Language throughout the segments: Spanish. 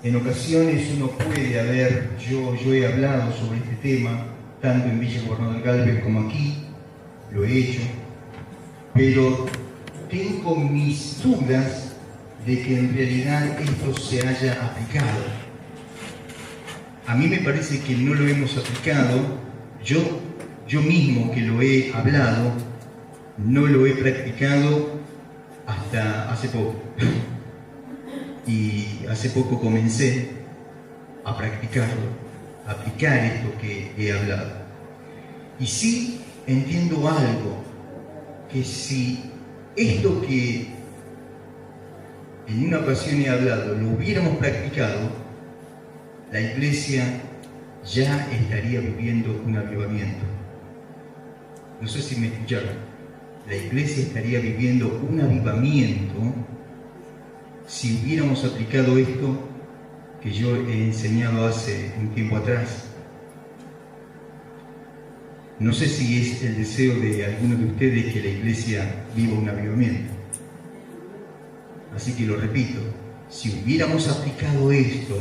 En ocasiones uno puede haber, yo he hablado sobre este tema, tanto en Villa Gobernador Galvez como aquí, lo he hecho, pero tengo mis dudas de que en realidad esto se haya aplicado. A mí me parece que no lo hemos aplicado, yo mismo que lo he hablado, no lo he practicado hasta hace poco. Y hace poco comencé a practicarlo, a aplicar esto que he hablado. Y sí entiendo algo, que si esto que en una ocasión he hablado lo hubiéramos practicado, la Iglesia ya estaría viviendo un avivamiento. No sé si me escucharon. La Iglesia estaría viviendo un avivamiento si hubiéramos aplicado esto que yo he enseñado hace un tiempo atrás. No sé si es el deseo de algunos de ustedes que la Iglesia viva un avivamiento. Así que lo repito, si hubiéramos aplicado esto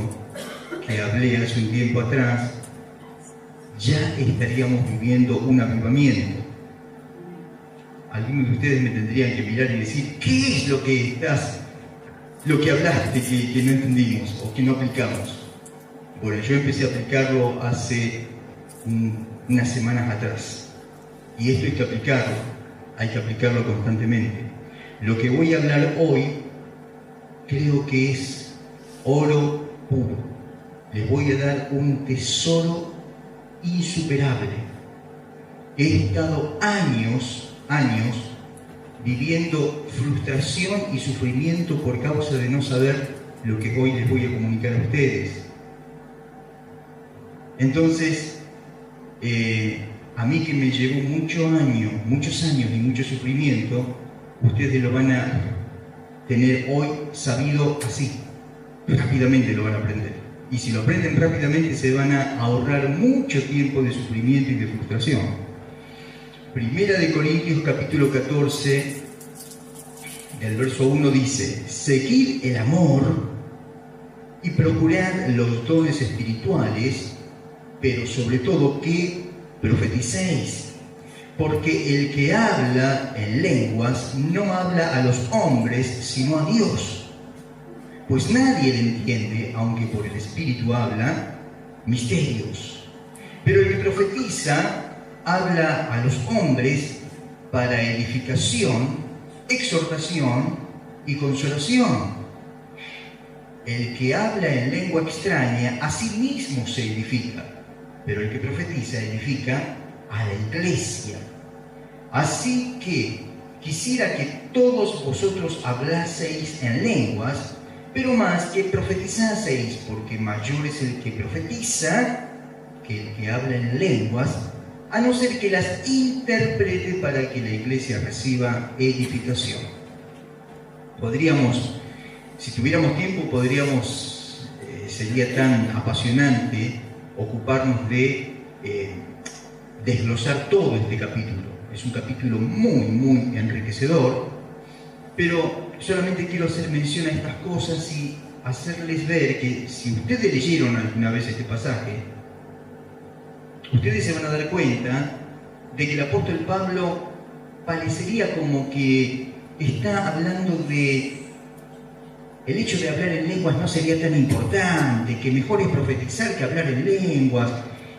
que hablé hace un tiempo atrás, ya estaríamos viviendo un avivamiento. Algunos de ustedes me tendrían que mirar y decir, ¿qué es lo que hablaste que no entendimos o que no aplicamos? Bueno, yo empecé a aplicarlo hace unas semanas atrás. Y esto hay que aplicarlo constantemente. Lo que voy a hablar hoy creo que es oro puro. Les voy a dar un tesoro insuperable. He estado años viviendo frustración y sufrimiento por causa de no saber lo que hoy les voy a comunicar a ustedes. Entonces, a mí que me llevó muchos años y mucho sufrimiento, ustedes lo van a tener hoy sabido así, rápidamente lo van a aprender. Y si lo aprenden rápidamente se van a ahorrar mucho tiempo de sufrimiento y de frustración. Primera de Corintios capítulo 14, el verso 1 dice: seguid el amor y procurad los dones espirituales, pero sobre todo que profeticéis, porque el que habla en lenguas no habla a los hombres, sino a Dios, pues nadie le entiende, aunque por el Espíritu habla misterios. Pero el que profetiza habla a los hombres para edificación, exhortación y consolación. El que habla en lengua extraña a sí mismo se edifica, pero el que profetiza edifica a la Iglesia. Así que quisiera que todos vosotros hablaseis en lenguas, pero más que profetizaseis, porque mayor es el que profetiza que el que habla en lenguas, a no ser que las interprete para que la Iglesia reciba edificación. Si tuviéramos tiempo, sería tan apasionante ocuparnos de desglosar todo este capítulo. Es un capítulo muy, muy enriquecedor, pero solamente quiero hacer mención a estas cosas y hacerles ver que si ustedes leyeron alguna vez este pasaje, ustedes se van a dar cuenta de que el apóstol Pablo parecería como que está hablando de el hecho de hablar en lenguas no sería tan importante, que mejor es profetizar que hablar en lenguas.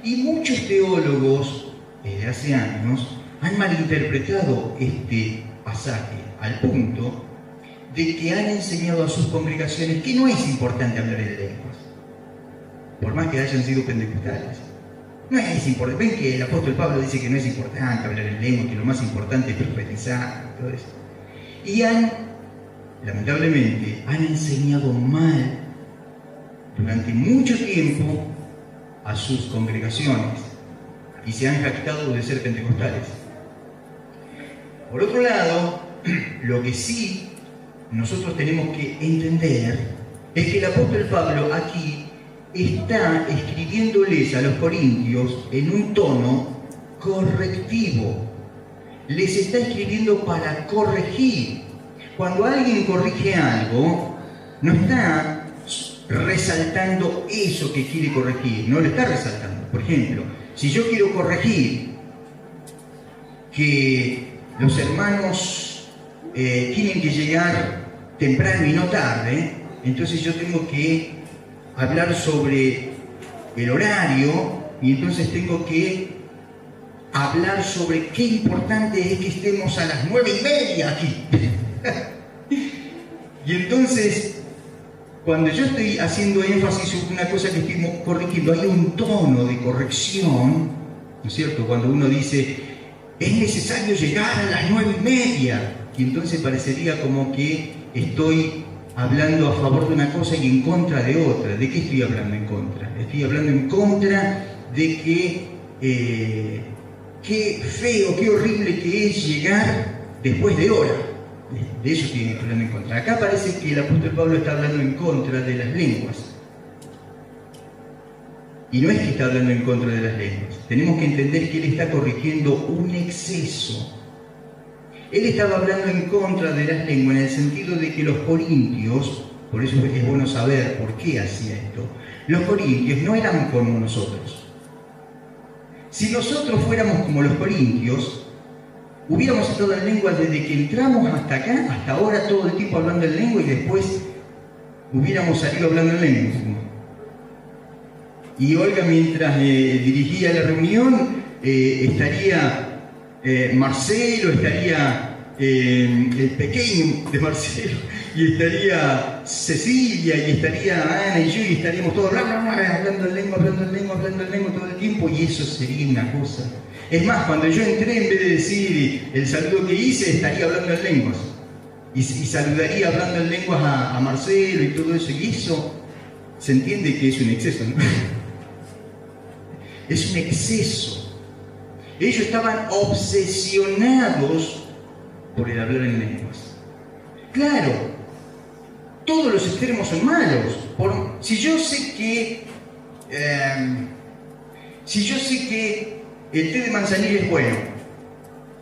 Y muchos teólogos desde hace años han malinterpretado este pasaje al punto de que han enseñado a sus congregaciones que no es importante hablar en lenguas, por más que hayan sido pentecostales. No es importante. Ven que el apóstol Pablo dice que no es importante hablar en lengua, que lo más importante es profetizar y todo eso. Y lamentablemente, han enseñado mal durante mucho tiempo a sus congregaciones y se han jactado de ser pentecostales. Por otro lado, lo que sí nosotros tenemos que entender es que el apóstol Pablo aquí está escribiéndoles a los corintios en un tono correctivo. Les está escribiendo para corregir. Cuando alguien corrige algo, no está resaltando eso que quiere corregir, no lo está resaltando. Por ejemplo, si yo quiero corregir que los hermanos tienen que llegar temprano y no tarde, entonces yo tengo que hablar sobre el horario y entonces tengo que hablar sobre qué importante es que estemos a las 9:30 aquí. Y entonces, cuando yo estoy haciendo énfasis sobre una cosa que estoy corrigiendo, hay un tono de corrección, ¿no es cierto? Cuando uno dice, es necesario llegar a las 9:30, y entonces parecería como que estoy hablando a favor de una cosa y en contra de otra. ¿De qué estoy hablando en contra? Estoy hablando en contra de que qué feo, qué horrible que es llegar después de hora. De eso estoy hablando en contra. Acá parece que el apóstol Pablo está hablando en contra de las lenguas. Y no es que está hablando en contra de las lenguas. Tenemos que entender que él está corrigiendo un exceso. Él estaba hablando en contra de las lenguas en el sentido de que los corintios, por eso es bueno saber por qué hacía esto, los corintios no eran como nosotros. Si nosotros fuéramos como los corintios, hubiéramos estado en lengua desde que entramos hasta acá, hasta ahora, todo el tiempo hablando en lengua y después hubiéramos salido hablando en lengua. Y Olga, mientras dirigía la reunión, estaría Marcelo, estaría el pequeño de Marcelo, y estaría Cecilia, y estaría Ana y yo, y estaríamos todos hablando en lengua todo el tiempo, y eso sería una cosa. Es más, cuando yo entré, en vez de decir el saludo que hice, estaría hablando en lenguas. Y saludaría hablando en lenguas a Marcelo y todo eso. Y eso se entiende que es un exceso, ¿no? Es un exceso. Ellos estaban obsesionados por el hablar en lenguas. Claro, todos los extremos son malos. Si yo sé que el té de manzanilla es bueno,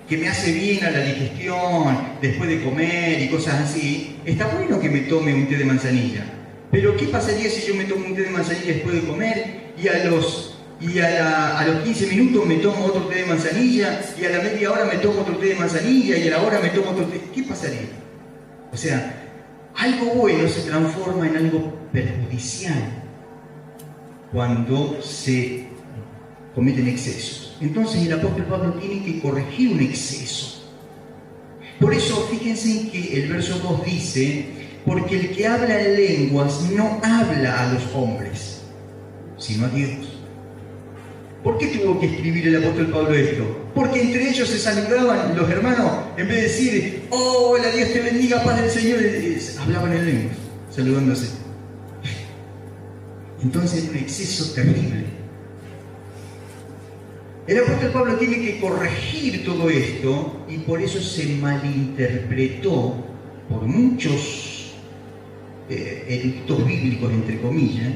que me hace bien a la digestión, después de comer y cosas así, está bueno que me tome un té de manzanilla. Pero ¿qué pasaría si yo me tomo un té de manzanilla después de comer y a los 15 minutos me tomo otro té de manzanilla y a la media hora me tomo otro té de manzanilla y a la hora me tomo otro té? ¿Qué pasaría? O sea, algo bueno se transforma en algo perjudicial cuando se cometen excesos. Entonces el apóstol Pablo tiene que corregir un exceso. Por eso fíjense que el verso 2 dice, porque el que habla en lenguas no habla a los hombres, sino a Dios. ¿Por qué tuvo que escribir el apóstol Pablo esto? Porque entre ellos se saludaban los hermanos, en vez de decir, hola, Dios te bendiga, paz del Señor, hablaban en lenguas, saludándose. Entonces es un exceso terrible. El apóstol Pablo tiene que corregir todo esto y por eso se malinterpretó por muchos eruditos bíblicos, entre comillas,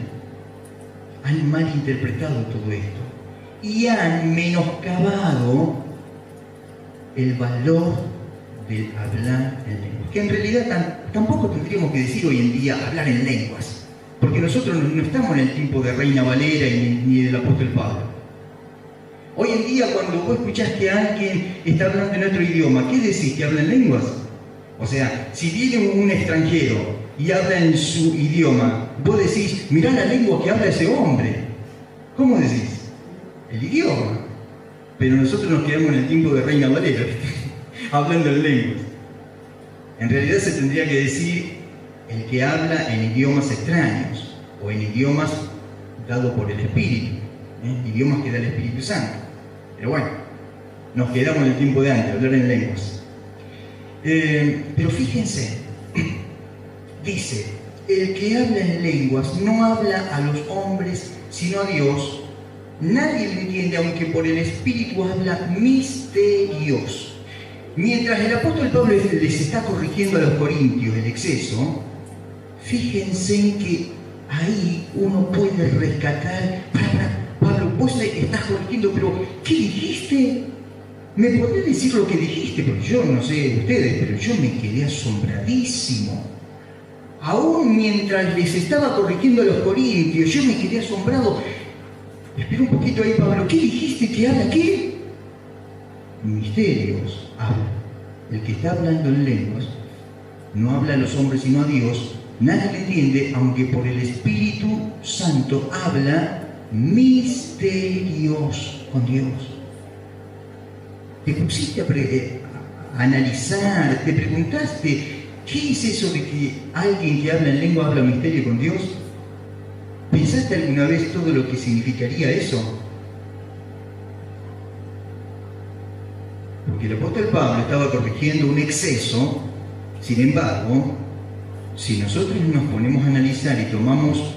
han malinterpretado todo esto y han menoscabado el valor del hablar en lenguas. Que en realidad tampoco tendríamos que decir hoy en día hablar en lenguas, porque nosotros no estamos en el tiempo de Reina Valera ni del apóstol Pablo. Hoy en día, cuando vos escuchás que alguien está hablando en otro idioma, ¿qué decís? ¿Que habla en lenguas? O sea, si viene un extranjero y habla en su idioma, vos decís, mirá la lengua que habla ese hombre. ¿Cómo decís? El idioma. Pero nosotros nos quedamos en el tiempo de Reina Valera, hablando en lenguas. En realidad se tendría que decir el que habla en idiomas extraños o en idiomas dados por el Espíritu, idiomas que da el Espíritu Santo. Pero bueno, nos quedamos en el tiempo de antes, hablar en lenguas. Pero fíjense, dice, el que habla en lenguas no habla a los hombres, sino a Dios. Nadie lo entiende, aunque por el Espíritu habla misterios. Mientras el apóstol Pablo les está corrigiendo a los corintios el exceso, fíjense en que ahí uno puede rescatar, Pablo, vos estás corrigiendo, pero ¿qué dijiste? ¿Me podés decir lo que dijiste? Porque yo no sé de ustedes, pero yo me quedé asombradísimo. aún mientras les estaba corrigiendo a los corintios, yo me quedé asombrado. Espera un poquito ahí, Pablo, ¿qué dijiste que habla qué? Misterios habla. El que está hablando en lenguas no habla a los hombres sino a Dios. Nadie le entiende, aunque por el Espíritu Santo habla misterios con Dios. Te pusiste a analizar, te preguntaste, ¿qué es eso de que alguien que habla en lengua habla misterio con Dios? ¿Pensaste alguna vez todo lo que significaría eso? Porque el apóstol Pablo estaba corrigiendo un exceso. Sin embargo, si nosotros nos ponemos a analizar y tomamos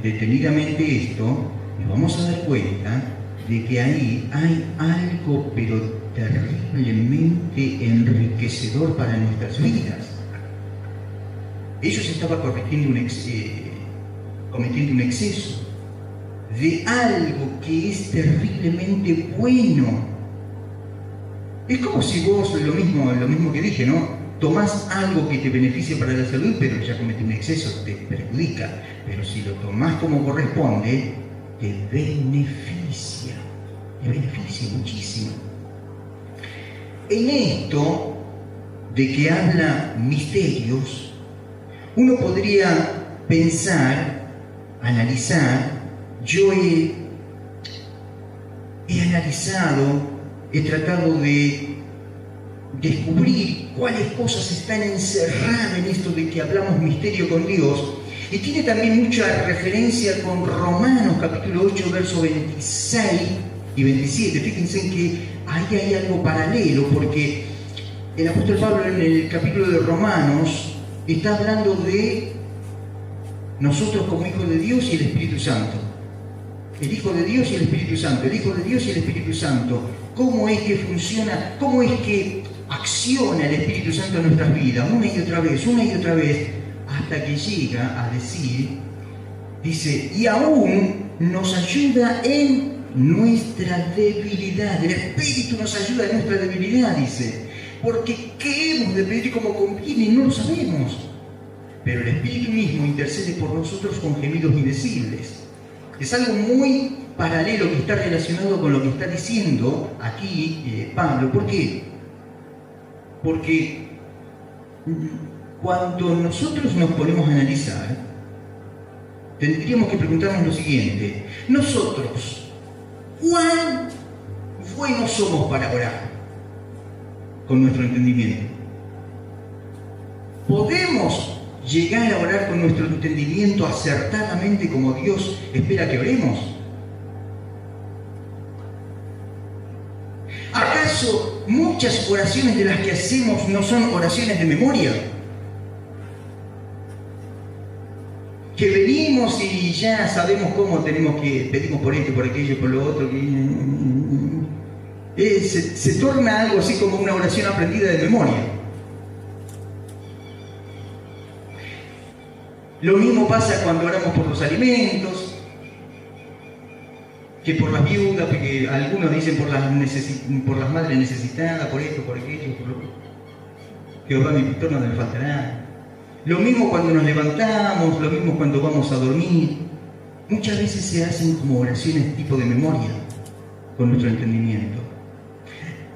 detenidamente esto, nos vamos a dar cuenta de que ahí hay algo pero terriblemente enriquecedor para nuestras vidas. Ellos estaban cometiendo un exceso de algo que es terriblemente bueno. Es como si vos, lo mismo que dije, ¿no? Tomás algo que te beneficia para la salud, pero ya cometiste un exceso, te perjudica. Pero si lo tomás como corresponde, te beneficia muchísimo. En esto de que habla misterios, uno podría pensar, analizar. Yo he analizado, he tratado de descubrir cuáles cosas están encerradas en esto de que hablamos misterio con Dios. Y tiene también mucha referencia con Romanos capítulo 8, versos 26 y 27. Fíjense en que ahí hay algo paralelo, porque el apóstol Pablo en el capítulo de Romanos está hablando de nosotros como hijos de Dios y el Espíritu Santo. El Hijo de Dios y el Espíritu Santo, el Hijo de Dios y el Espíritu Santo. ¿Cómo es que funciona? ¿Cómo es que acciona el Espíritu Santo en nuestras vidas? Una y otra vez, hasta que llega a decir, dice, y aún nos ayuda en nuestra debilidad. El Espíritu nos ayuda en nuestra debilidad, dice. Porque ¿qué hemos de pedir como conviene? No lo sabemos. Pero el Espíritu mismo intercede por nosotros con gemidos indecibles. Es algo muy paralelo que está relacionado con lo que está diciendo aquí Pablo. ¿Por qué? Porque cuando nosotros nos ponemos a analizar, tendríamos que preguntarnos lo siguiente: nosotros, ¿cuán buenos somos para orar con nuestro entendimiento? ¿Podemos llegar a orar con nuestro entendimiento acertadamente como Dios espera que oremos? ¿Acaso muchas oraciones de las que hacemos no son oraciones de memoria? Que venimos y ya sabemos cómo tenemos que, pedimos por esto, por aquello, por lo otro, se torna algo así como una oración aprendida de memoria. Lo mismo pasa cuando oramos por los alimentos, que por las viudas, porque algunos dicen por las madres necesitadas, por esto, por aquello, por lo que Jehová mi pastor no me faltará. Lo mismo cuando nos levantamos, lo mismo cuando vamos a dormir. Muchas veces se hacen como oraciones tipo de memoria con nuestro entendimiento.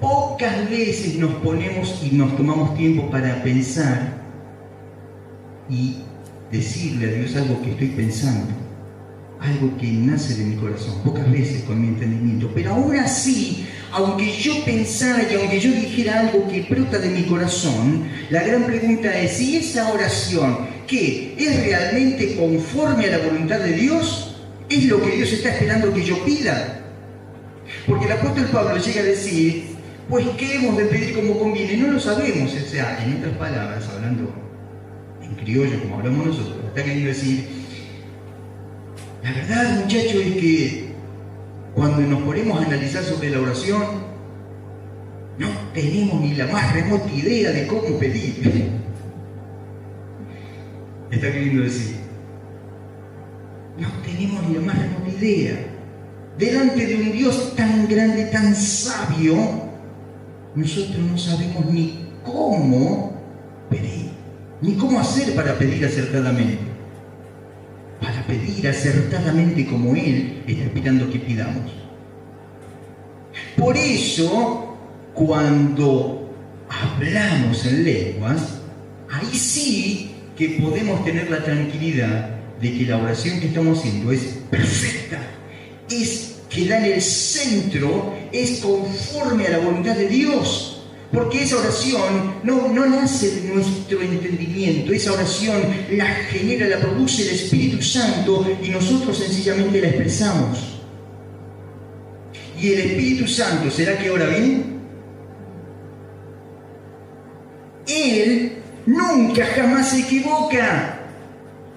Pocas veces nos ponemos y nos tomamos tiempo para pensar y decirle a Dios algo que estoy pensando, algo que nace de mi corazón. Pocas veces con mi entendimiento. Pero aún así, aunque yo pensara y aunque yo dijera algo que brota de mi corazón, la gran pregunta es si esa oración, ¿qué? ¿Es realmente conforme a la voluntad de Dios? ¿Es lo que Dios está esperando que yo pida? Porque el apóstol Pablo llega a decir, pues ¿qué hemos de pedir como conviene? No lo sabemos. O sea, en otras palabras, hablando en criollo como hablamos nosotros, está queriendo decir, la verdad, muchachos, es que cuando nos ponemos a analizar sobre la oración, no tenemos ni la más remota idea de cómo pedir. Está queriendo decir, no tenemos ni la más remota idea. Delante de un Dios tan grande, tan sabio, nosotros no sabemos ni cómo pedir. ni cómo hacer para pedir acertadamente. Para pedir acertadamente como Él está esperando que pidamos. Por eso, cuando hablamos en lenguas, ahí sí que podemos tener la tranquilidad de que la oración que estamos haciendo es perfecta, es que da en el centro, es conforme a la voluntad de Dios. Porque esa oración no nace de nuestro entendimiento, esa oración la genera, la produce el Espíritu Santo y nosotros sencillamente la expresamos. ¿Y el Espíritu Santo será que ora bien? Él nunca jamás se equivoca.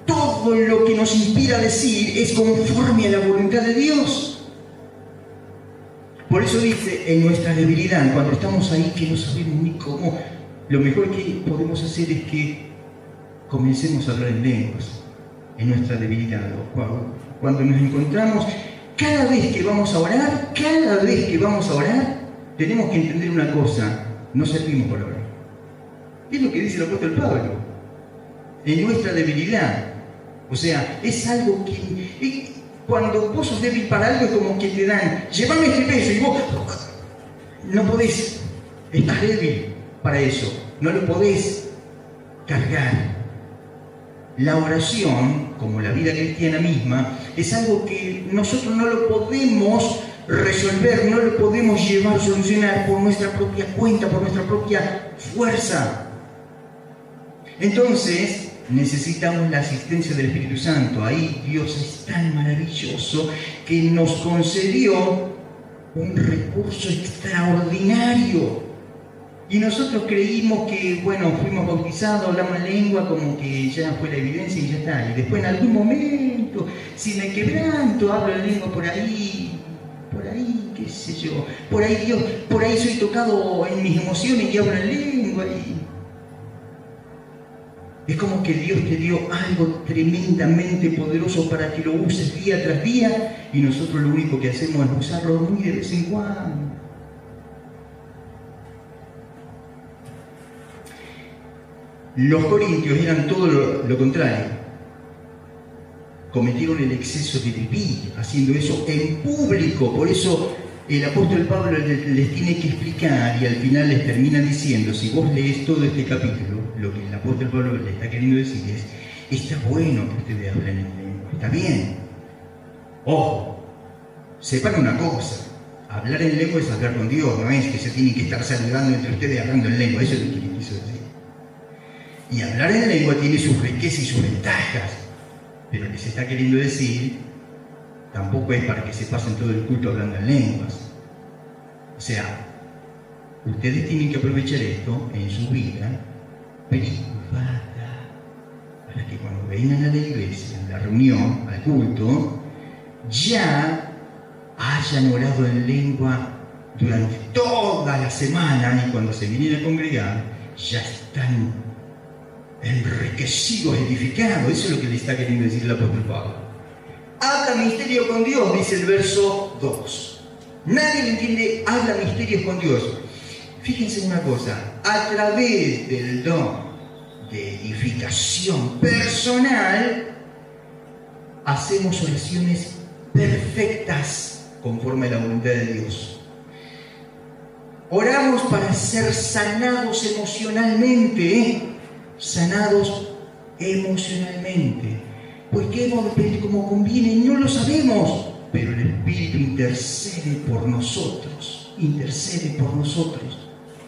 Todo lo que nos inspira a decir es conforme a la voluntad de Dios. Por eso dice, en nuestra debilidad, cuando estamos ahí que no sabemos ni cómo, lo mejor que podemos hacer es que comencemos a hablar en lenguas, en nuestra debilidad. Cuando nos encontramos, cada vez que vamos a orar, tenemos que entender una cosa: no servimos por orar. Es lo que dice el apóstol Pablo. En nuestra debilidad. O sea, es algo que... Cuando vos sos débil para algo, es como que te dan, llévame este peso, y vos no podés, estás débil para eso, no lo podés cargar. La oración, como la vida cristiana misma, es algo que nosotros no lo podemos resolver, no lo podemos llevar, solucionar por nuestra propia cuenta, por nuestra propia fuerza. Entonces, necesitamos la asistencia del Espíritu Santo. Ahí Dios es tan maravilloso que nos concedió un recurso extraordinario. Y nosotros creímos que, bueno, fuimos bautizados, hablamos en lengua, como que ya fue la evidencia y ya está. Y después en algún momento, si me quebranto, hablo en lengua por ahí, qué sé yo. Por ahí Dios, por ahí soy tocado en mis emociones y hablo en lengua. Es como que Dios te dio algo tremendamente poderoso para que lo uses día tras día y nosotros lo único que hacemos es usarlo muy de vez en cuando. Los corintios eran todo lo contrario. Cometieron el exceso de vivir haciendo eso en público. Por eso el apóstol Pablo les tiene que explicar y al final les termina diciendo, si vos lees todo este capítulo, lo que el apóstol Pablo le está queriendo decir es, está bueno que ustedes hablen en lengua, está bien. Ojo, sepan una cosa, hablar en lengua es hablar con Dios, no es que se tienen que estar saludando entre ustedes hablando en lengua, eso es lo que quiso decir. Y hablar en lengua tiene sus riquezas y sus ventajas, pero les está queriendo decir, tampoco es para que se pasen todo el culto hablando en lenguas. O sea, ustedes tienen que aprovechar esto en su vida privada, para que cuando vengan a la iglesia, a la reunión, al culto, ya hayan orado en lengua durante toda la semana y cuando se vienen a congregar, ya están enriquecidos, edificados. Eso es lo que le está queriendo decir el apóstol Pablo. Habla misterio con Dios, dice el verso 2. Nadie le entiende, habla misterios con Dios. Fíjense una cosa, a través del don de edificación personal, hacemos oraciones perfectas conforme a la voluntad de Dios. Oramos para ser sanados emocionalmente, sanados emocionalmente. Pues qué hemos de pedir como conviene, no lo sabemos, pero el Espíritu intercede por nosotros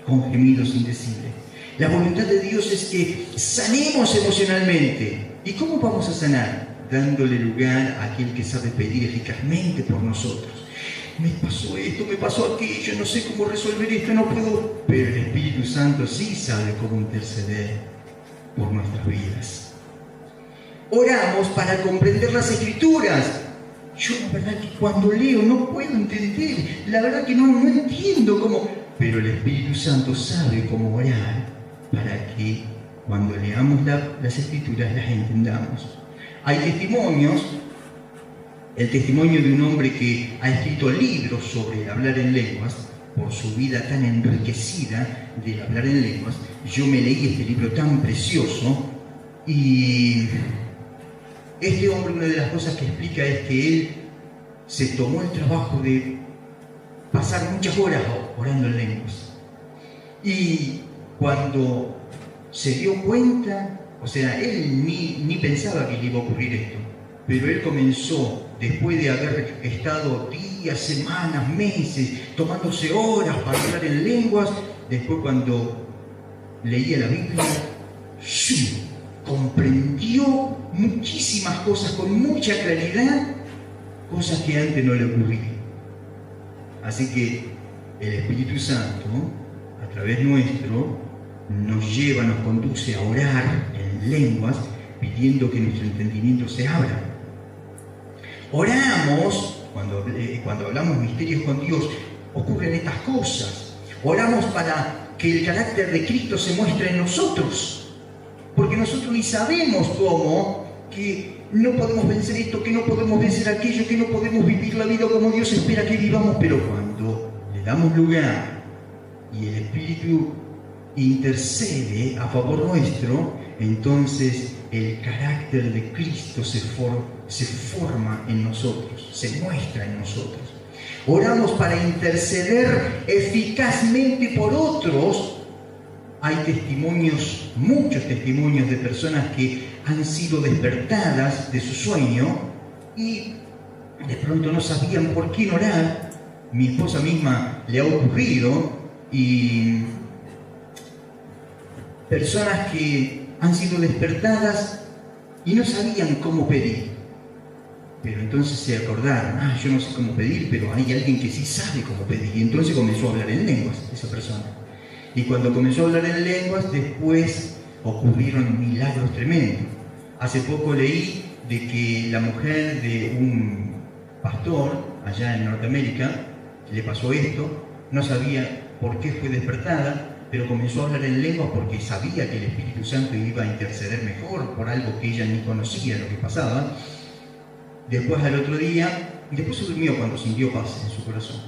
con gemidos indecibles. La voluntad de Dios es que sanemos emocionalmente. ¿Y cómo vamos a sanar? Dándole lugar a aquel que sabe pedir eficazmente por nosotros. Me pasó esto, me pasó aquello, no sé cómo resolver esto, no puedo. Pero el Espíritu Santo sí sabe cómo interceder por nuestras vidas. Oramos para comprender las Escrituras. Yo la verdad que cuando leo no puedo entender, la verdad que no entiendo cómo, pero el Espíritu Santo sabe cómo orar para que cuando leamos las Escrituras las entendamos. Hay testimonios, el testimonio de un hombre que ha escrito libros sobre hablar en lenguas, por su vida tan enriquecida de hablar en lenguas, yo me leí este libro tan precioso y este hombre, una de las cosas que explica es que él se tomó el trabajo de pasar muchas horas orando en lenguas. Y cuando se dio cuenta, o sea, él ni pensaba que le iba a ocurrir esto, pero él comenzó, después de haber estado días, semanas, meses, tomándose horas para hablar en lenguas, después cuando leía la Biblia, ¡sí!, comprendió muchísimas cosas con mucha claridad, cosas que antes no le ocurrían. Así que el Espíritu Santo, a través nuestro, nos lleva, nos conduce a orar en lenguas, pidiendo que nuestro entendimiento se abra. Oramos, cuando hablamos misterios con Dios, ocurren estas cosas. Oramos para que el carácter de Cristo se muestre en nosotros, porque nosotros ni sabemos cómo, que no podemos vencer esto, que no podemos vencer aquello, que no podemos vivir la vida como Dios espera que vivamos, pero cuando le damos lugar y el Espíritu intercede a favor nuestro, entonces el carácter de Cristo se forma en nosotros, se muestra en nosotros. Oramos para interceder eficazmente por otros. Hay testimonios, muchos testimonios de personas que han sido despertadas de su sueño y de pronto no sabían por quién orar. Mi esposa misma le ha ocurrido, y personas que han sido despertadas y no sabían cómo pedir. Pero entonces se acordaron, yo no sé cómo pedir, pero hay alguien que sí sabe cómo pedir. Y entonces comenzó a hablar en lenguas esa persona. Y cuando comenzó a hablar en lenguas, después ocurrieron milagros tremendos. Hace poco leí de que la mujer de un pastor allá en Norteamérica le pasó esto, no sabía por qué fue despertada, pero comenzó a hablar en lenguas porque sabía que el Espíritu Santo iba a interceder mejor por algo que ella ni conocía lo que pasaba. Después al otro día, y después se durmió cuando sintió paz en su corazón.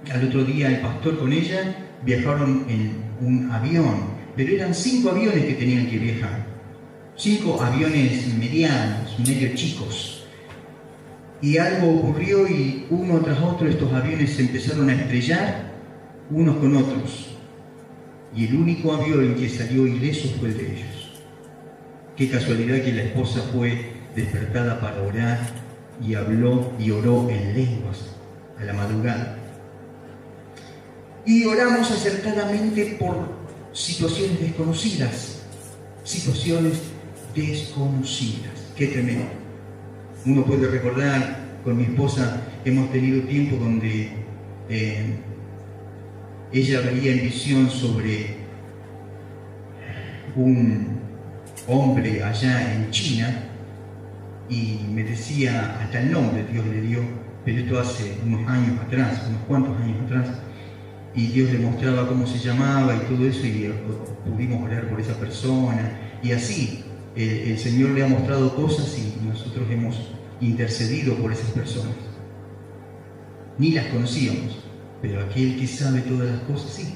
Al otro día el pastor con ella viajaron en un avión, pero eran 5 aviones que tenían que viajar. 5 aviones medianos, medio chicos. Y algo ocurrió y uno tras otro estos aviones se empezaron a estrellar unos con otros. Y el único avión que salió ileso fue el de ellos. Qué casualidad que la esposa fue despertada para orar y habló y oró en lenguas a la madrugada. Y oramos acertadamente por situaciones desconocidas. Situaciones desconocidas. Qué tremendo. Uno puede recordar, con mi esposa hemos tenido tiempo donde ella veía en visión sobre un hombre allá en China y me decía, hasta el nombre Dios le dio, pero esto hace unos años atrás, unos cuantos años atrás, y Dios le mostraba cómo se llamaba y todo eso, y pudimos orar por esa persona, y así el Señor le ha mostrado cosas y nosotros hemos intercedido por esas personas. Ni las conocíamos, pero aquel que sabe todas las cosas, sí.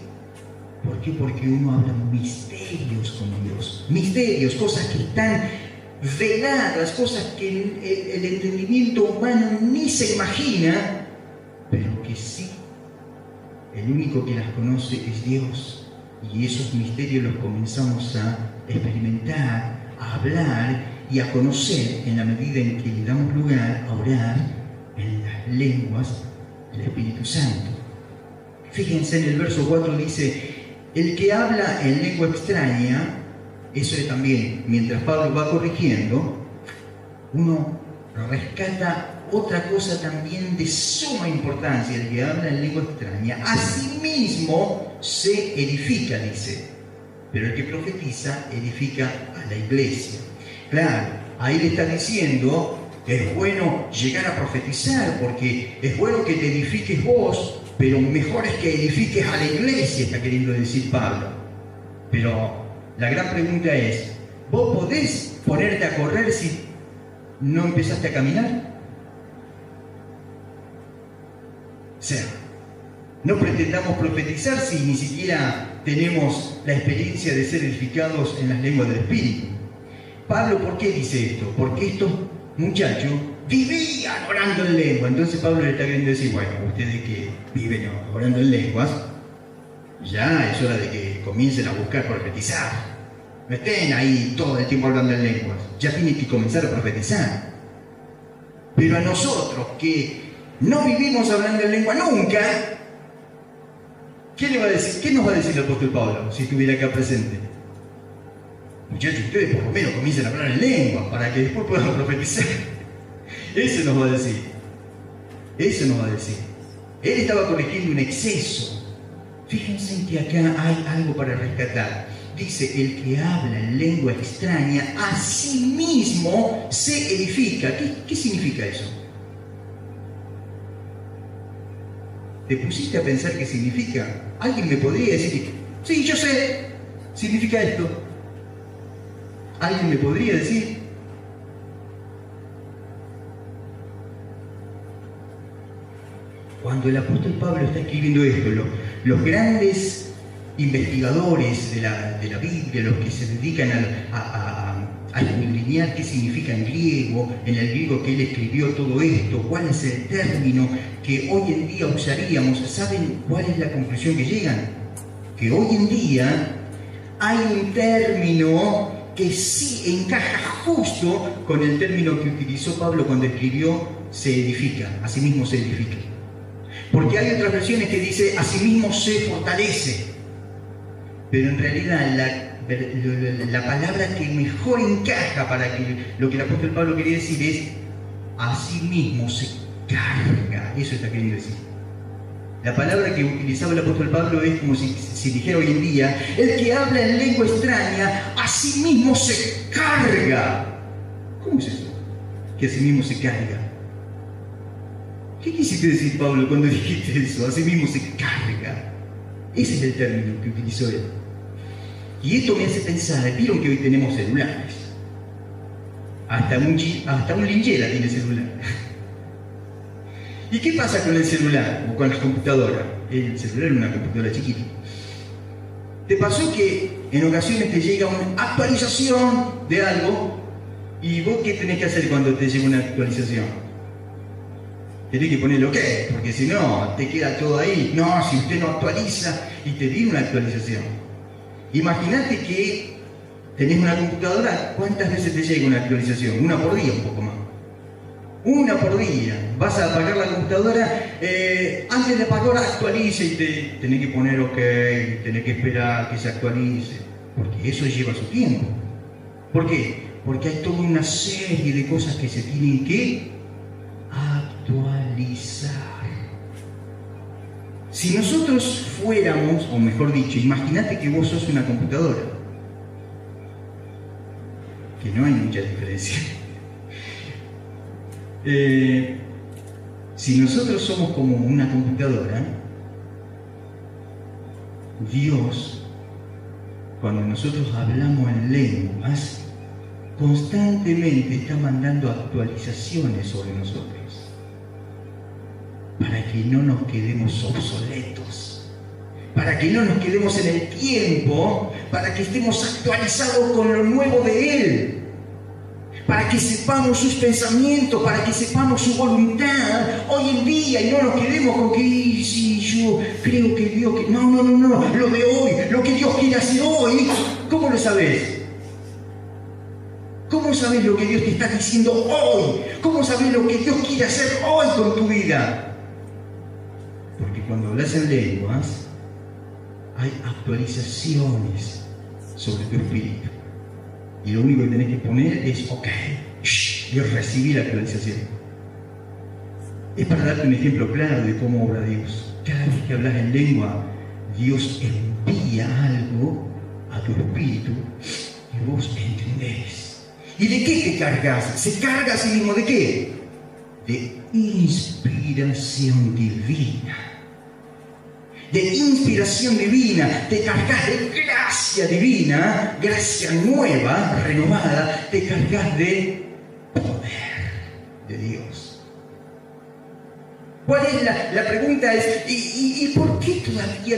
¿Por qué? Porque uno habla misterios con Dios. Misterios, cosas que están veladas, cosas que el entendimiento humano ni se imagina, pero que sí, el único que las conoce es Dios. Y esos misterios los comenzamos a experimentar, a hablar y a conocer en la medida en que le damos lugar a orar en las lenguas del Espíritu Santo. Fíjense, en el verso 4 dice, el que habla en lengua extraña, eso es también, mientras Pablo va corrigiendo, uno rescata otra cosa también de suma importancia. El que habla en lengua extraña, a sí mismo se edifica, dice, pero el que profetiza edifica a la iglesia. Claro, ahí le está diciendo, es bueno llegar a profetizar, porque es bueno que te edifiques vos, pero mejor es que edifiques a la iglesia, está queriendo decir Pablo. Pero la gran pregunta es, ¿vos podés ponerte a correr si no empezaste a caminar? O sea, No pretendamos profetizar si ni siquiera tenemos la experiencia de ser edificados en las lenguas del Espíritu. Pablo, ¿por qué dice esto? Porque estos muchachos vivían orando en lengua. Entonces Pablo le está queriendo decir, bueno, ustedes que viven orando en lenguas, ya es hora de que comiencen a buscar profetizar. No estén ahí todo el tiempo hablando en lenguas. Ya tienen que comenzar a profetizar. Pero a nosotros que no vivimos hablando en lengua nunca, ¿qué le va a decir? ¿Qué nos va a decir el apóstol Pablo si estuviera acá presente? Muchachos, ustedes por lo menos comiencen a hablar en lengua para que después puedan profetizar. Eso nos va a decir. Eso nos va a decir. Él estaba corrigiendo un exceso. Fíjense que acá hay algo para rescatar. Dice, el que habla en lengua extraña a sí mismo se edifica. ¿Qué significa eso? ¿Te pusiste a pensar qué significa? ¿Alguien me podría decir? Sí, yo sé, significa esto. ¿Alguien me podría decir? Cuando el apóstol Pablo está escribiendo esto, los grandes investigadores de la Biblia, los que se dedican a escudriñar qué significa en griego, en el griego que él escribió todo esto, cuál es el término que hoy en día usaríamos, ¿saben cuál es la conclusión que llegan? Que hoy en día hay un término que sí encaja justo con el término que utilizó Pablo cuando escribió se edifica, a sí mismo se edifica. Porque hay otras versiones que dice a sí mismo se fortalece. Pero en realidad la palabra que mejor encaja para que lo que el apóstol Pablo quería decir es a sí mismo se carga. Eso está queriendo decir. La palabra que utilizaba el apóstol Pablo es como si dijera hoy en día, el que habla en lengua extraña a sí mismo se carga. ¿Cómo es eso? Que a sí mismo se carga. ¿Qué quisiste decir, Pablo, cuando dijiste eso? A sí mismo se carga. Ese es el término que utilizó él. Y esto me hace pensar, vieron que hoy tenemos celulares. Hasta un linchera tiene celular. ¿Y qué pasa con el celular o con la computadora? El celular es una computadora chiquita. ¿Te pasó que en ocasiones te llega una actualización de algo y vos qué tenés que hacer cuando te llega una actualización? Tenés que ponerle OK, porque si no, te queda todo ahí. No, si usted no actualiza y te viene una actualización. Imagínate que tenés una computadora, ¿cuántas veces te llega una actualización? Una por día, un poco más. Una por día. Vas a apagar la computadora, antes de apagar actualice y te tenés que poner OK, tenés que esperar que se actualice. Porque eso lleva su tiempo. ¿Por qué? Porque hay toda una serie de cosas que se tienen que actualizar. Si nosotros fuéramos, o mejor dicho, imagínate que vos sos una computadora, que no hay mucha diferencia. Si nosotros somos como una computadora, Dios, cuando nosotros hablamos en lenguas, constantemente está mandando actualizaciones sobre nosotros para que no nos quedemos obsoletos, para que no nos quedemos en el tiempo, para que estemos actualizados con lo nuevo de Él, para que sepamos sus pensamientos, para que sepamos su voluntad hoy en día y no nos quedemos con que sí, yo creo que Dios, que no, lo de hoy, lo que Dios quiere hacer hoy. ¿Cómo lo sabes? ¿Cómo sabes lo que Dios te está diciendo hoy? ¿Cómo sabes lo que Dios quiere hacer hoy con tu vida? Porque cuando hablas en lenguas, hay actualizaciones sobre tu espíritu. Y lo único que tenés que poner es OK, y recibir la actualización. Es para darte un ejemplo claro de cómo obra Dios. Cada vez que hablas en lengua, Dios envía algo a tu espíritu y vos entendés. ¿Y de qué te cargas? ¿Se carga a sí mismo de qué? De inspiración divina. De inspiración divina, te cargas de gracia divina, gracia nueva, renovada, te cargas de poder de Dios. ¿Cuál es la pregunta? ¿Y por qué todavía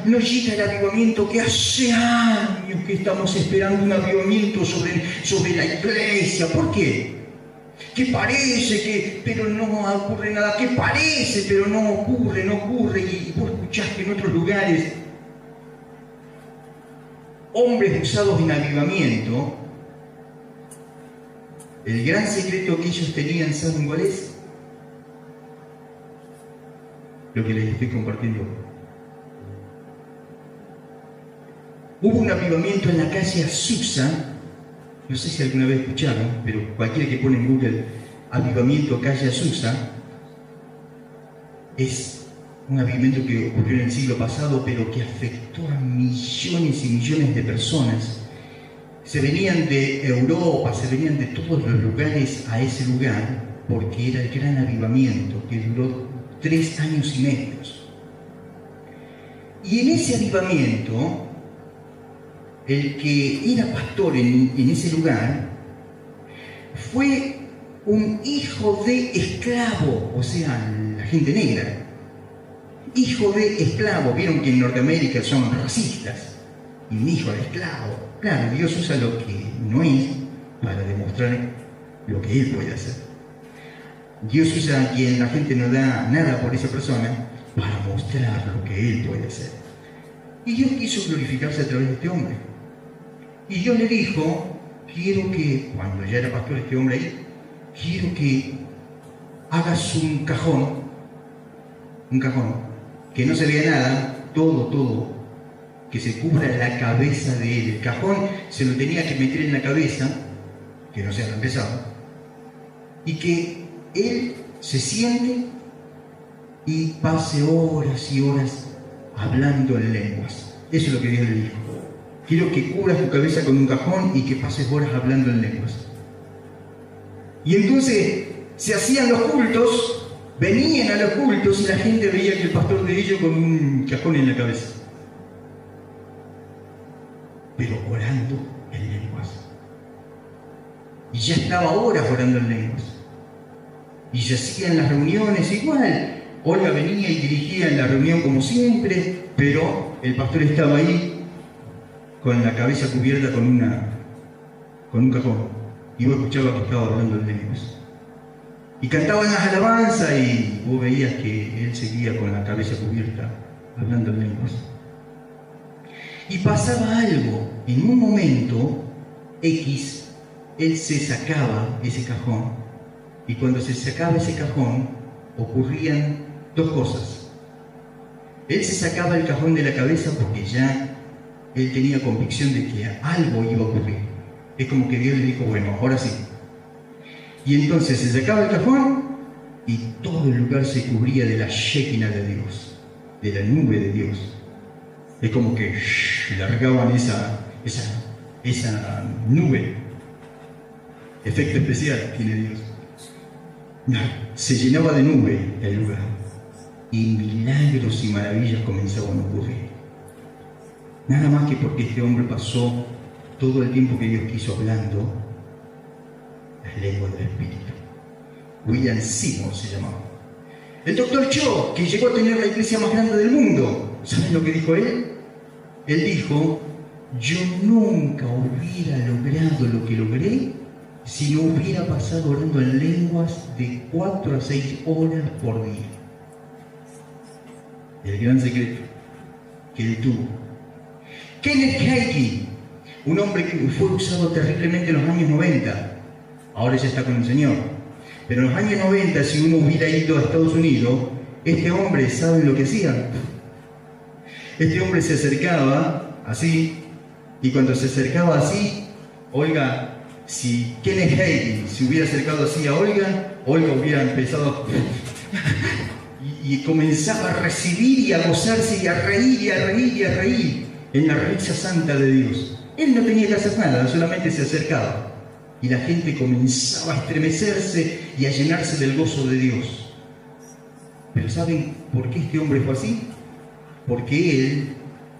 no llega el avivamiento que hace años que estamos esperando un avivamiento sobre la iglesia? ¿Por qué? Que parece que, pero no ocurre nada, que parece, pero no ocurre, y vos escuchás que en otros lugares hombres usados en avivamiento, el gran secreto que ellos tenían, ¿saben cuál es? Lo que les estoy compartiendo. Hubo un avivamiento en la calle Azusa. No sé si alguna vez escucharon, pero cualquiera que pone en Google avivamiento calle Azusa, es un avivamiento que ocurrió en el siglo pasado, pero que afectó a millones y millones de personas. Se venían de Europa, se venían de todos los lugares a ese lugar, porque era el gran avivamiento que duró 3 años y medio. Y en ese avivamiento, el que era pastor en ese lugar fue un hijo de esclavo, o sea, la gente negra. Hijo de esclavo. Vieron que en Norteamérica son racistas. Y un hijo de esclavo. Claro, Dios usa lo que no es para demostrar lo que Él puede hacer. Dios usa a quien la gente no da nada por esa persona para mostrar lo que Él puede hacer. Y Dios quiso glorificarse a través de este hombre. Y Dios le dijo, quiero que, cuando ya era pastor este hombre ahí, quiero que hagas un cajón, que no se vea nada, todo, que se cubra la cabeza de él. El cajón se lo tenía que meter en la cabeza, que no sea tan pesado, y que él se siente y pase horas y horas hablando en lenguas. Eso es lo que Dios le dijo. Quiero que cubras tu cabeza con un cajón y que pases horas hablando en lenguas. Y entonces se hacían los cultos, venían a los cultos y la gente veía que el pastor de ellos con un cajón en la cabeza. Pero orando en lenguas. Y ya estaba horas orando en lenguas. Y se hacían las reuniones igual. Olga venía y dirigía la reunión como siempre, pero el pastor estaba ahí con la cabeza cubierta con un cajón. Y vos escuchabas que estaba hablando en lenguas. Y cantaban las alabanzas y vos veías que él seguía con la cabeza cubierta, hablando en lenguas. Y pasaba algo. En un momento X, él se sacaba ese cajón. Y cuando se sacaba ese cajón, ocurrían 2 cosas. Él se sacaba el cajón de la cabeza porque ya él tenía convicción de que algo iba a ocurrir. Es como que Dios le dijo, bueno, ahora sí. Y entonces se sacaba el cajón y todo el lugar se cubría de la Shekinah de Dios, de la nube de Dios. Es como que largaban esa nube. Efecto especial tiene Dios. Se llenaba de nube el lugar. Y milagros y maravillas comenzaban a ocurrir. Nada más que porque este hombre pasó todo el tiempo que Dios quiso hablando las lenguas del Espíritu. William Seymour se llamaba. El Dr. Cho, que llegó a tener la iglesia más grande del mundo, ¿saben lo que dijo él? Él dijo, yo nunca hubiera logrado lo que logré si no hubiera pasado orando en lenguas de 4 a 6 horas por día. El gran secreto que él tuvo. Kenneth Hagin, un hombre que fue usado terriblemente en los años 90, ahora ya está con el Señor, pero en los años 90, si uno hubiera ido a Estados Unidos, este hombre, ¿saben lo que hacía? Este hombre se acercaba así, y cuando se acercaba así, Olga, si Kenneth Hagin se hubiera acercado así a Olga, Olga hubiera empezado y comenzaba a recibir y a gozarse y a reír y a reír y a reír en la risa santa de Dios. Él no tenía que hacer nada, solamente se acercaba. Y la gente comenzaba a estremecerse y a llenarse del gozo de Dios. Pero ¿saben por qué este hombre fue así? Porque él,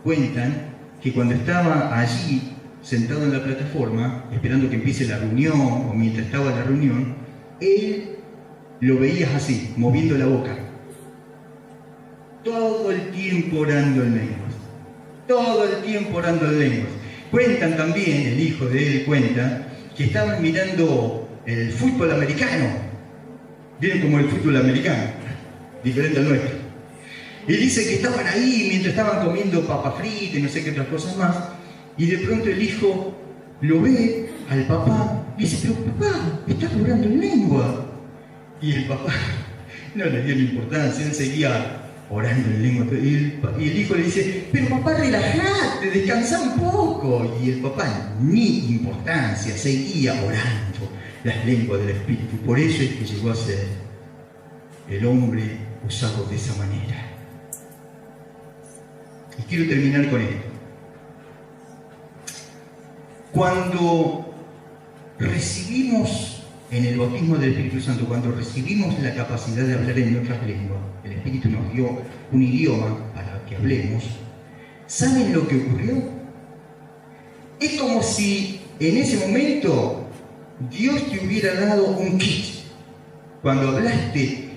cuentan, que cuando estaba allí, sentado en la plataforma, esperando que empiece la reunión, o mientras estaba en la reunión, él lo veías así, moviendo la boca. todo el tiempo orando en lenguas. Todo el tiempo orando en lenguas. Cuentan también, el hijo de él cuenta, que estaban mirando el fútbol americano. ¿Vieron como el fútbol americano? Diferente al nuestro. Y dice que estaban ahí mientras estaban comiendo papas fritas y no sé qué otras cosas más. Y de pronto el hijo lo ve al papá y dice, pero papá, estás orando en lengua. Y el papá no le dio la importancia, él seguía orando en lengua. Y el hijo le dice, pero papá, relajate, descansa un poco. Y el papá, ni importancia, seguía orando las lenguas del Espíritu. Por eso es que llegó a ser el hombre usado de esa manera. Y quiero terminar con esto. Cuando recibimos en el bautismo del Espíritu Santo, cuando recibimos la capacidad de hablar en otras lenguas, el Espíritu nos dio un idioma para que hablemos, ¿saben lo que ocurrió? Es como si en ese momento Dios te hubiera dado un kit. Cuando hablaste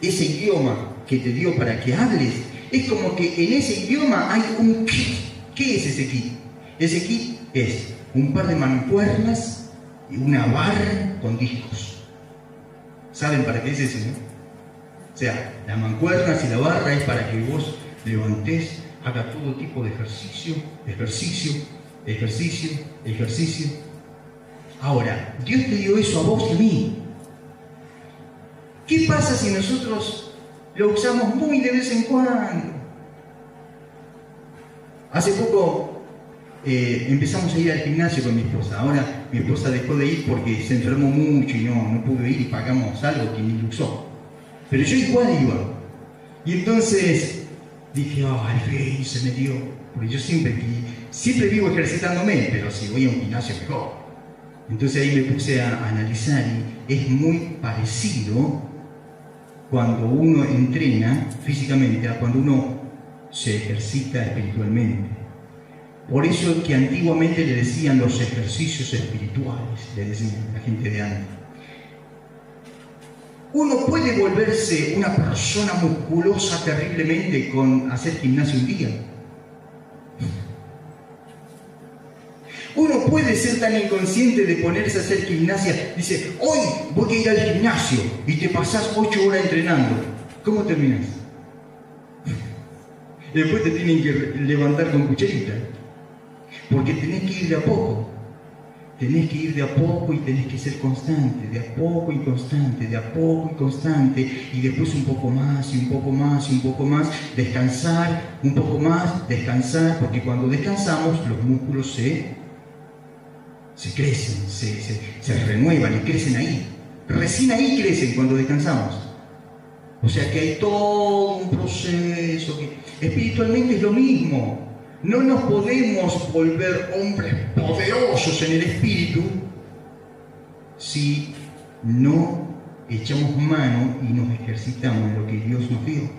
ese idioma que te dio para que hables, es como que en ese idioma hay un kit. ¿Qué es ese kit? Ese kit es un par de mancuernas y una barra con discos. ¿Saben para qué es eso, no? O sea, las mancuernas y la barra es para que vos levantés, haga todo tipo de ejercicio, ejercicio. Ahora, Dios te dio eso a vos y a mí. ¿Qué pasa si nosotros lo usamos muy de vez en cuando? Hace poco empezamos a ir al gimnasio con mi esposa. Ahora mi esposa dejó de ir porque se enfermó mucho y no pudo ir y pagamos algo que ni lo usó. Pero yo igual iba. Y entonces dije, ay, se me dio. Porque yo siempre vivo ejercitándome, pero si voy a un gimnasio mejor. Entonces ahí me puse a analizar y es muy parecido cuando uno entrena físicamente a cuando uno se ejercita espiritualmente. Por eso es que antiguamente le decían los ejercicios espirituales, le decían la gente de antes. Uno puede volverse una persona musculosa terriblemente con hacer gimnasio un día. Uno puede ser tan inconsciente de ponerse a hacer gimnasia. Dice, hoy voy a ir al gimnasio y te pasás 8 horas entrenando. ¿Cómo terminas? Después te tienen que levantar con cucharita. Porque tenés que ir de a poco. Tenés que ir de a poco y tenés que ser constante, de a poco y constante, de a poco y constante, y después un poco más, y un poco más, y un poco más, descansar, un poco más, descansar, porque cuando descansamos los músculos se crecen, se renuevan y crecen ahí. Recién ahí crecen cuando descansamos. O sea que hay todo un proceso que espiritualmente es lo mismo. No nos podemos volver hombres poderosos en el espíritu si no echamos mano y nos ejercitamos en lo que Dios nos dio.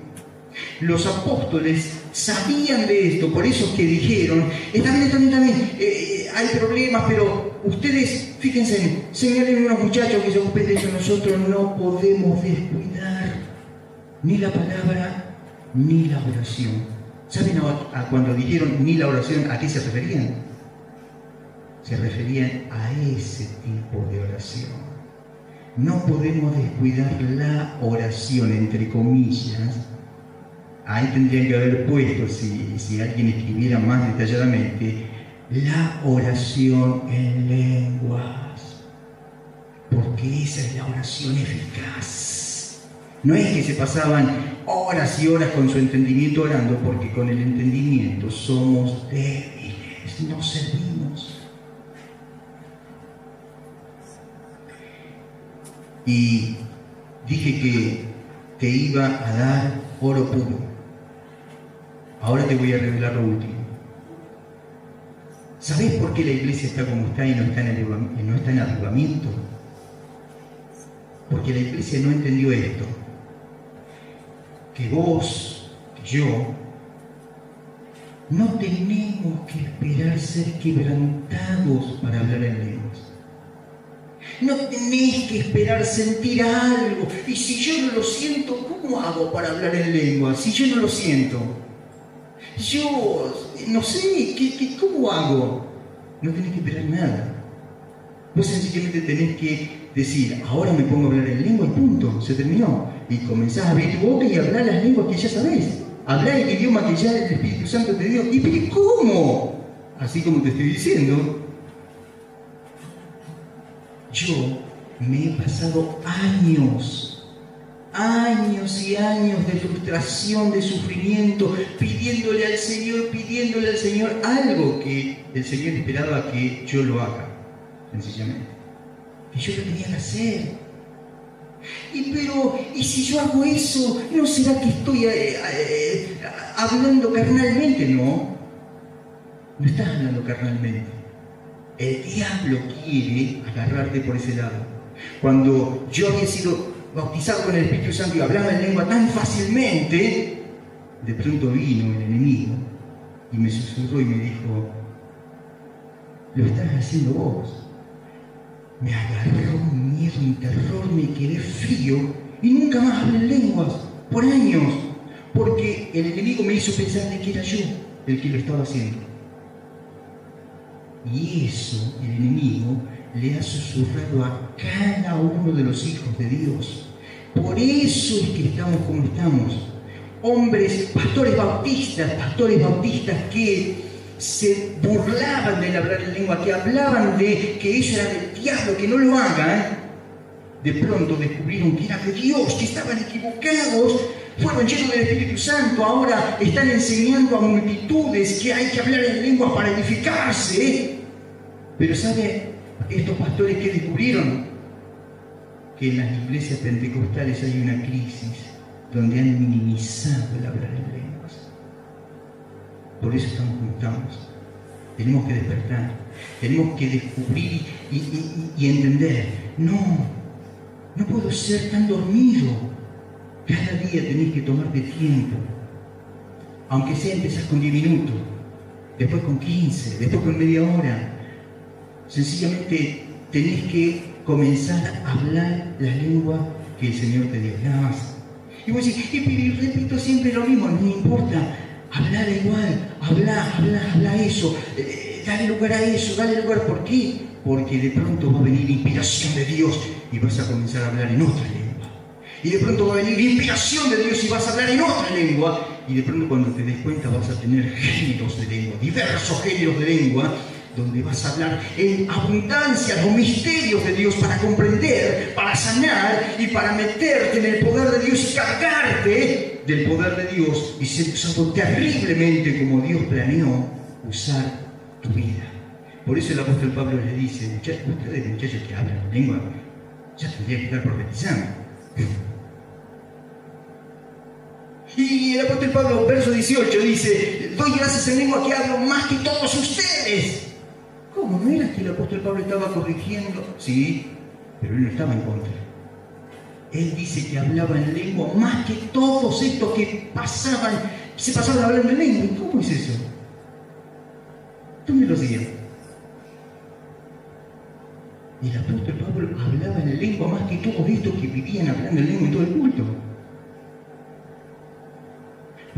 Los apóstoles sabían de esto, por eso es que dijeron, está bien, hay problemas, pero ustedes, fíjense, señalen unos muchachos que se ocupen de eso, nosotros no podemos descuidar ni la palabra ni la oración. ¿Saben cuando dijeron ni la oración, a qué se referían? Se referían a ese tipo de oración. No podemos descuidar la oración, entre comillas. Ahí tendrían que haber puesto, si alguien escribiera más detalladamente, la oración en lenguas. Porque esa es la oración eficaz. No es que se pasaban horas y horas con su entendimiento orando, porque con el entendimiento somos débiles, no servimos. Y dije que te iba a dar oro puro. Ahora te voy a revelar lo último. ¿Sabés por qué la iglesia está como está y no está en avivamiento? Porque la iglesia no entendió esto. Que vos, que yo, no tenemos que esperar ser quebrantados para hablar en lenguas. No tenés que esperar sentir algo. Y si yo no lo siento, ¿cómo hago para hablar en lengua? Si yo no lo siento. Yo no sé, ¿cómo hago? No tenés que esperar nada. Vos sencillamente tenés que decir, ahora me pongo a hablar en lengua y punto, se terminó. Y comenzás a abrir tu boca y hablar las lenguas que ya sabés. Hablar el idioma que ya el Espíritu Santo te dio. ¿Y pero cómo? Así como te estoy diciendo. Yo me he pasado años y años de frustración, de sufrimiento, pidiéndole al Señor algo que el Señor esperaba que yo lo haga, sencillamente. Que yo lo tenía que hacer. ¿Y si yo hago eso, no será que estoy hablando carnalmente? No estás hablando carnalmente. El diablo quiere agarrarte por ese lado. Cuando yo había sido bautizado con el Espíritu Santo y hablaba en lengua tan fácilmente, de pronto vino el enemigo y me susurró y me dijo, lo estás haciendo vos. Me agarró un miedo, un terror, me quedé frío y nunca más hablé en lenguas, por años, porque el enemigo me hizo pensar de que era yo el que lo estaba haciendo. Y eso, el enemigo, le ha susurrado a cada uno de los hijos de Dios. Por eso es que estamos como estamos. Hombres, pastores bautistas que se burlaban del hablar en lengua, que hablaban de que eso era del diablo, que no lo hagan. De pronto descubrieron que era de Dios, que estaban equivocados, fueron llenos del Espíritu Santo, ahora están enseñando a multitudes que hay que hablar en lengua para edificarse. Pero ¿sabe estos pastores que descubrieron? Que en las iglesias pentecostales hay una crisis donde han minimizado el hablar en lenguas. Por eso estamos como estamos. Tenemos que despertar, tenemos que descubrir y entender. No puedo ser tan dormido. Cada día tenés que tomarte tiempo. Aunque sea empezás con 10 minutos, después con 15, después con media hora. Sencillamente tenés que comenzar a hablar la lengua que el Señor te dio, nada más. Y vos decís, y repito siempre lo mismo, no importa, hablar igual, habla eso, dale lugar a eso, dale lugar. ¿Por qué? Porque de pronto va a venir inspiración de Dios y vas a comenzar a hablar en otra lengua. Y de pronto va a venir inspiración de Dios y vas a hablar en otra lengua. Y de pronto cuando te des cuenta vas a tener géneros de lengua, diversos géneros de lengua, donde vas a hablar en abundancia los misterios de Dios para comprender, para sanar y para meterte en el poder de Dios y cargarte del poder de Dios y ser usado terriblemente como Dios planeó usar tu vida. Por eso el apóstol Pablo le dice, ustedes muchachos que hablan en lengua, ya tendrían que estar profetizando. Y el apóstol Pablo, verso 18, dice, doy gracias en lengua que hablo más que todos ustedes. ¿Cómo? ¿No era que el apóstol Pablo estaba corrigiendo? Sí, pero él no estaba en contra. Él dice que hablaba en lengua más que todos estos que se pasaban hablando en lengua. ¿Y cómo es eso? ¿Dónde lo hacían? Y el apóstol Pablo hablaba en lengua más que todos estos que vivían hablando en lengua en todo el culto.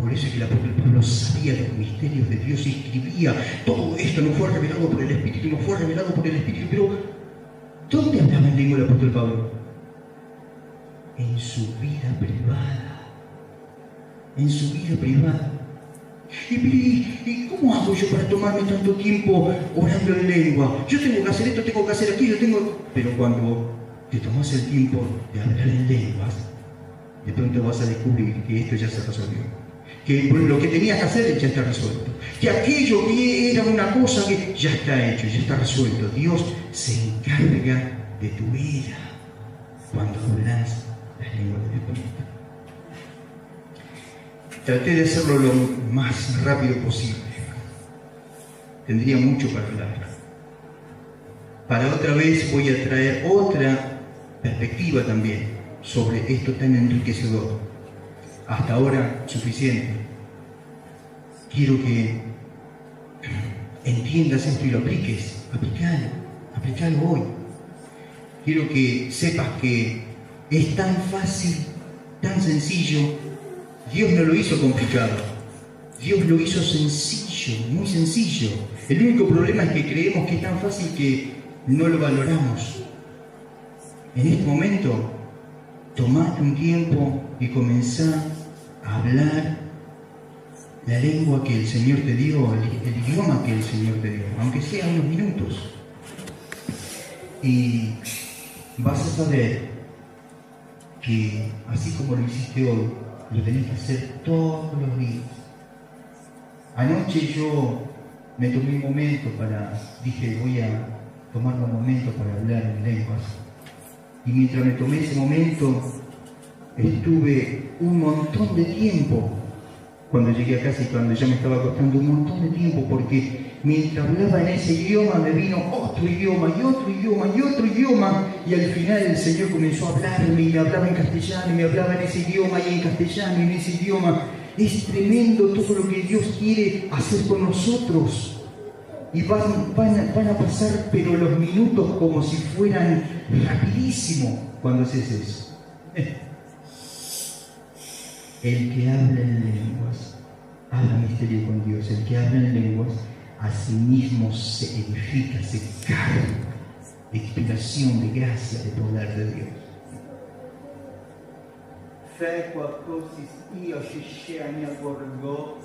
Por eso es que el apóstol Pablo sabía los misterios de Dios y escribía, todo esto no fue revelado por el Espíritu, no fue revelado por el Espíritu. Pero, ¿dónde hablaba en lengua el apóstol Pablo? En su vida privada. En su vida privada. ¿Y cómo hago yo para tomarme tanto tiempo orando en lengua? Yo tengo que hacer esto, tengo que hacer aquello, Pero cuando te tomas el tiempo de hablar en lenguas, de pronto vas a descubrir que esto ya se resolvió. Que lo que tenías que hacer ya está resuelto. Que aquello que era una cosa que ya está hecho, ya está resuelto. Dios se encarga de tu vida cuando hablas las lenguas del Espíritu. Traté de hacerlo lo más rápido posible. Tendría mucho para hablar. Para otra vez voy a traer otra perspectiva también sobre esto tan enriquecedor. Hasta ahora suficiente. Quiero que entiendas esto y lo apliques. Aplicalo hoy. quiero que sepas que es tan fácil, tan sencillo. Dios no lo hizo complicado, Dios lo hizo sencillo, muy sencillo. El único problema es que creemos que es tan fácil que no lo valoramos. En este momento, tomate un tiempo y comenzá a hablar la lengua que el Señor te dio, el idioma que el Señor te dio, aunque sea unos minutos. Y vas a saber que así como lo hiciste hoy, lo tenés que hacer todos los días. Anoche yo me tomé un momento dije voy a tomarme un momento para hablar en lenguas. Y mientras me tomé ese momento, estuve un montón de tiempo, cuando llegué a casa y cuando ya me estaba costando un montón de tiempo, porque mientras hablaba en ese idioma me vino otro idioma y otro idioma y otro idioma, y al final el Señor comenzó a hablarme y me hablaba en castellano y me hablaba en ese idioma y en castellano y en ese idioma. Es tremendo todo lo que Dios quiere hacer con nosotros. Y van a pasar, pero los minutos como si fueran rapidísimo cuando haces eso. El que habla en lenguas, habla misterio con Dios. El que habla en lenguas, a sí mismo se edifica, se carga de inspiración, de gracia, de poder de Dios. Fai qualcosa io ci scegli a Borgo,